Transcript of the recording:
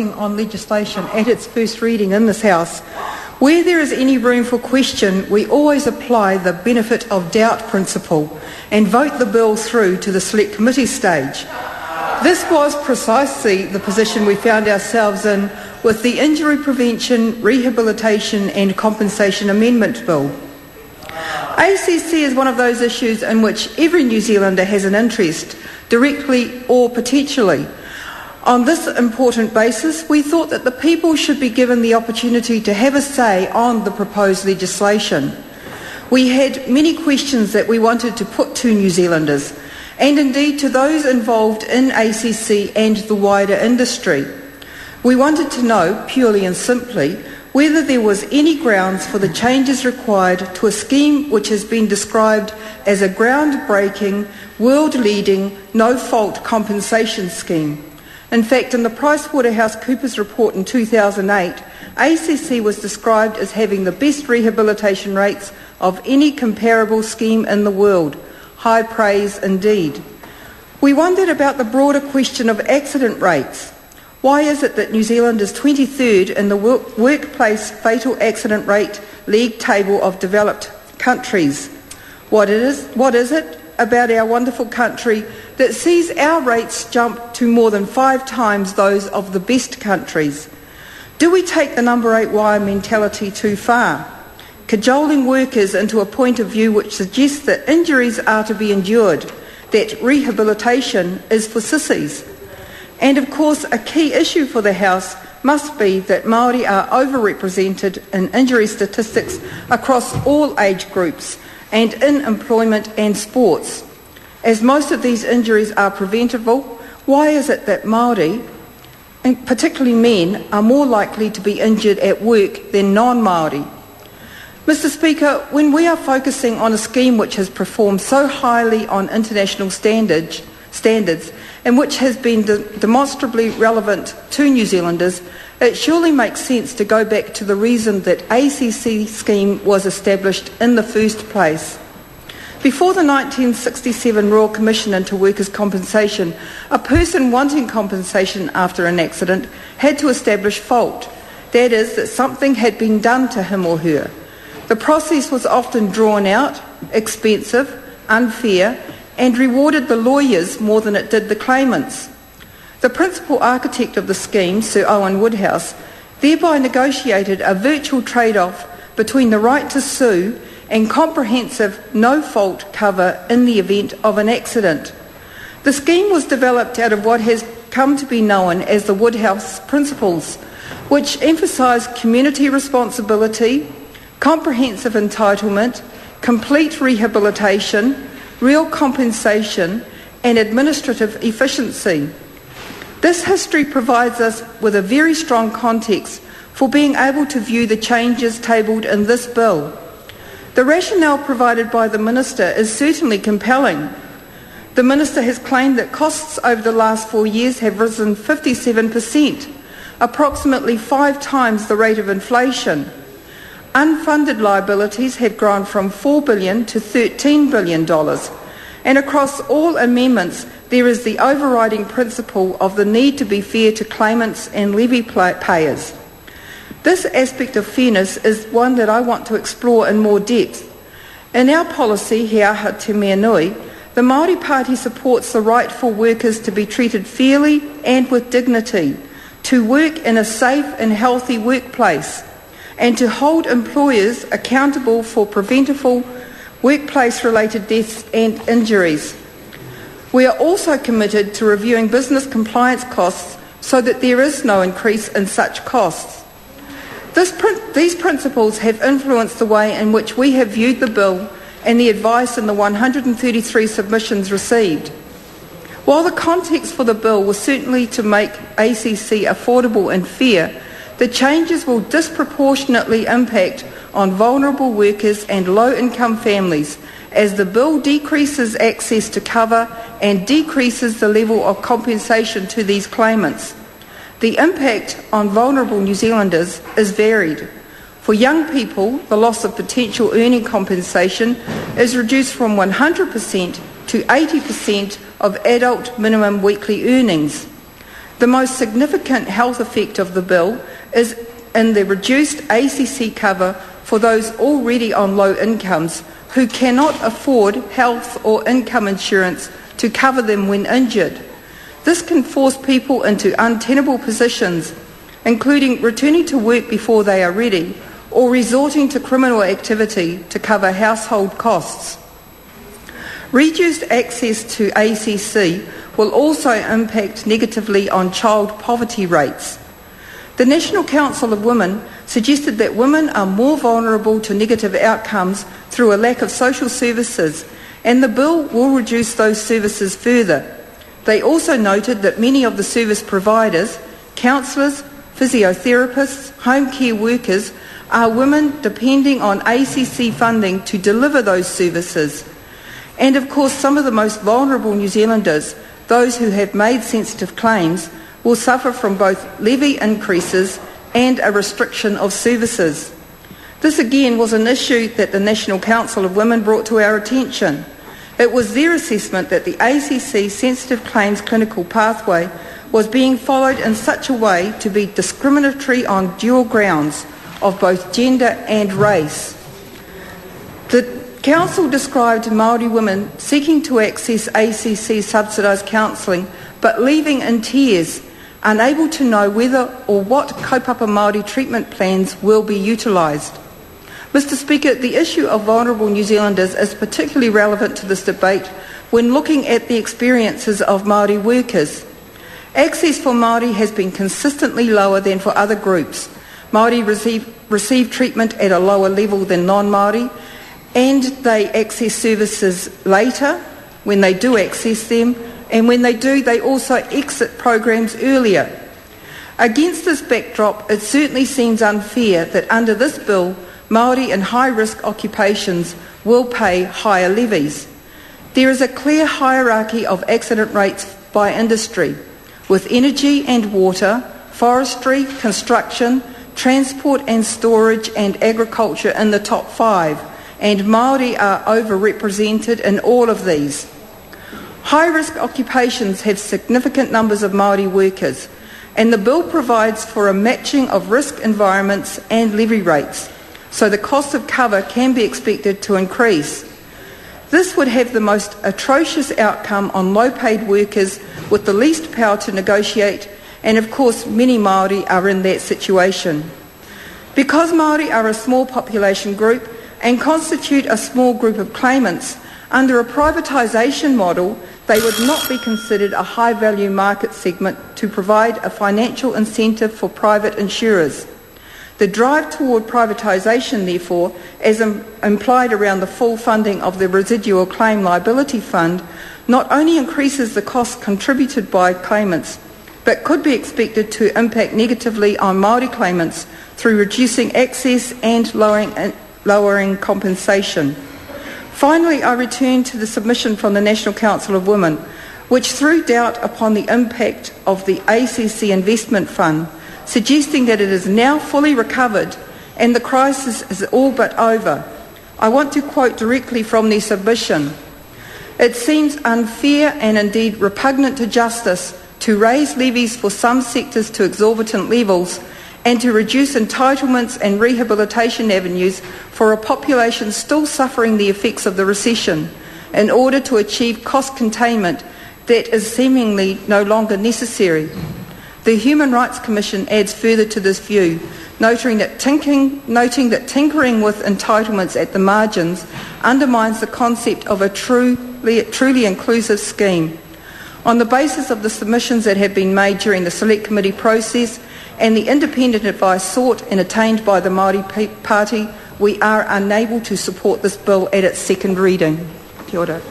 on legislation at its first reading in this House. Where there is any room for question, we always apply the benefit of doubt principle and vote the bill through to the Select Committee stage. This was precisely the position we found ourselves in with the Injury Prevention, Rehabilitation and Compensation Amendment Bill. ACC is one of those issues in which every New Zealander has an interest, directly or potentially. On this important basis, we thought that the people should be given the opportunity to have a say on the proposed legislation. We had many questions that we wanted to put to New Zealanders, and indeed to those involved in ACC and the wider industry. We wanted to know, purely and simply, whether there was any grounds for the changes required to a scheme which has been described as a groundbreaking, world-leading, no-fault compensation scheme. In fact, in the PricewaterhouseCoopers report in 2008, ACC was described as having the best rehabilitation rates of any comparable scheme in the world. High praise indeed. We wondered about the broader question of accident rates. Why is it that New Zealand is 23rd in the workplace fatal accident rate league table of developed countries? What is it about our wonderful country that sees our rates jump to more than 5 times those of the best countries? Do we take the number 8 wire mentality too far, cajoling workers into a point of view which suggests that injuries are to be endured, that rehabilitation is for sissies? And of course, a key issue for the House must be that Māori are overrepresented in injury statistics across all age groups and in employment and sports. As most of these injuries are preventable, why is it that Māori, and particularly men, are more likely to be injured at work than non-Māori? Mr. Speaker, when we are focusing on a scheme which has performed so highly on international standards and which has been demonstrably relevant to New Zealanders, it surely makes sense to go back to the reason that ACC scheme was established in the first place. Before the 1967 Royal Commission into Workers' Compensation, a person wanting compensation after an accident had to establish fault, that is, that something had been done to him or her. The process was often drawn out, expensive, unfair, and rewarded the lawyers more than it did the claimants. The principal architect of the scheme, Sir Owen Woodhouse, thereby negotiated a virtual trade-off between the right to sue and comprehensive no-fault cover in the event of an accident. The scheme was developed out of what has come to be known as the Woodhouse Principles, which emphasise community responsibility, comprehensive entitlement, complete rehabilitation, real compensation and administrative efficiency. This history provides us with a very strong context for being able to view the changes tabled in this bill. The rationale provided by the Minister is certainly compelling. The Minister has claimed that costs over the last 4 years have risen 57%, approximately 5 times the rate of inflation. Unfunded liabilities have grown from $4 billion to $13 billion. And across all amendments, there is the overriding principle of the need to be fair to claimants and levy payers. This aspect of fairness is one that I want to explore in more depth. In our policy, He Aha Te Mea Nui, the Māori Party supports the right for workers to be treated fairly and with dignity, to work in a safe and healthy workplace, and to hold employers accountable for preventable workplace-related deaths and injuries. We are also committed to reviewing business compliance costs so that there is no increase in such costs. These principles have influenced the way in which we have viewed the bill and the advice in the 133 submissions received. While the context for the bill was certainly to make ACC affordable and fair, the changes will disproportionately impact on vulnerable workers and low-income families as the bill decreases access to cover and decreases the level of compensation to these claimants. The impact on vulnerable New Zealanders is varied. For young people, the loss of potential earning compensation is reduced from 100% to 80% of adult minimum weekly earnings. The most significant health effect of the bill is in the reduced ACC cover for those already on low incomes who cannot afford health or income insurance to cover them when injured. This can force people into untenable positions, including returning to work before they are ready or resorting to criminal activity to cover household costs. Reduced access to ACC will also impact negatively on child poverty rates. The National Council of Women suggested that women are more vulnerable to negative outcomes through a lack of social services, and the bill will reduce those services further. They also noted that many of the service providers, counsellors, physiotherapists, home care workers, are women depending on ACC funding to deliver those services. And of course, some of the most vulnerable New Zealanders, those who have made sensitive claims, will suffer from both levy increases and a restriction of services. This again was an issue that the National Council of Women brought to our attention. It was their assessment that the ACC sensitive claims clinical pathway was being followed in such a way to be discriminatory on dual grounds of both gender and race. The Council described Māori women seeking to access ACC subsidised counselling but leaving in tears, unable to know whether or what kaupapa Māori treatment plans will be utilised. Mr Speaker, the issue of vulnerable New Zealanders is particularly relevant to this debate when looking at the experiences of Māori workers. Access for Māori has been consistently lower than for other groups. Māori receive treatment at a lower level than non-Māori, and they access services later when they do access them, and when they do, they also exit programs earlier. Against this backdrop, it certainly seems unfair that under this bill, Māori in high-risk occupations will pay higher levies. There is a clear hierarchy of accident rates by industry, with energy and water, forestry, construction, transport and storage and agriculture in the top 5, and Māori are overrepresented in all of these. High-risk occupations have significant numbers of Māori workers, and the bill provides for a matching of risk environments and levy rates, so the cost of cover can be expected to increase. This would have the most atrocious outcome on low-paid workers with the least power to negotiate, and of course many Māori are in that situation. Because Māori are a small population group and constitute a small group of claimants, under a privatisation model, they would not be considered a high-value market segment to provide a financial incentive for private insurers. The drive toward privatisation, therefore, as implied around the full funding of the Residual Claim Liability Fund, not only increases the costs contributed by claimants, but could be expected to impact negatively on Māori claimants through reducing access and lowering compensation. Finally, I return to the submission from the National Council of Women, which threw doubt upon the impact of the ACC Investment Fund, suggesting that it is now fully recovered and the crisis is all but over. I want to quote directly from their submission. It seems unfair and indeed repugnant to justice to raise levies for some sectors to exorbitant levels and to reduce entitlements and rehabilitation avenues for a population still suffering the effects of the recession in order to achieve cost containment that is seemingly no longer necessary. The Human Rights Commission adds further to this view, noting that tinkering with entitlements at the margins undermines the concept of a truly inclusive scheme. On the basis of the submissions that have been made during the Select Committee process and the independent advice sought and attained by the Māori Party, we are unable to support this bill at its second reading. Kia ora.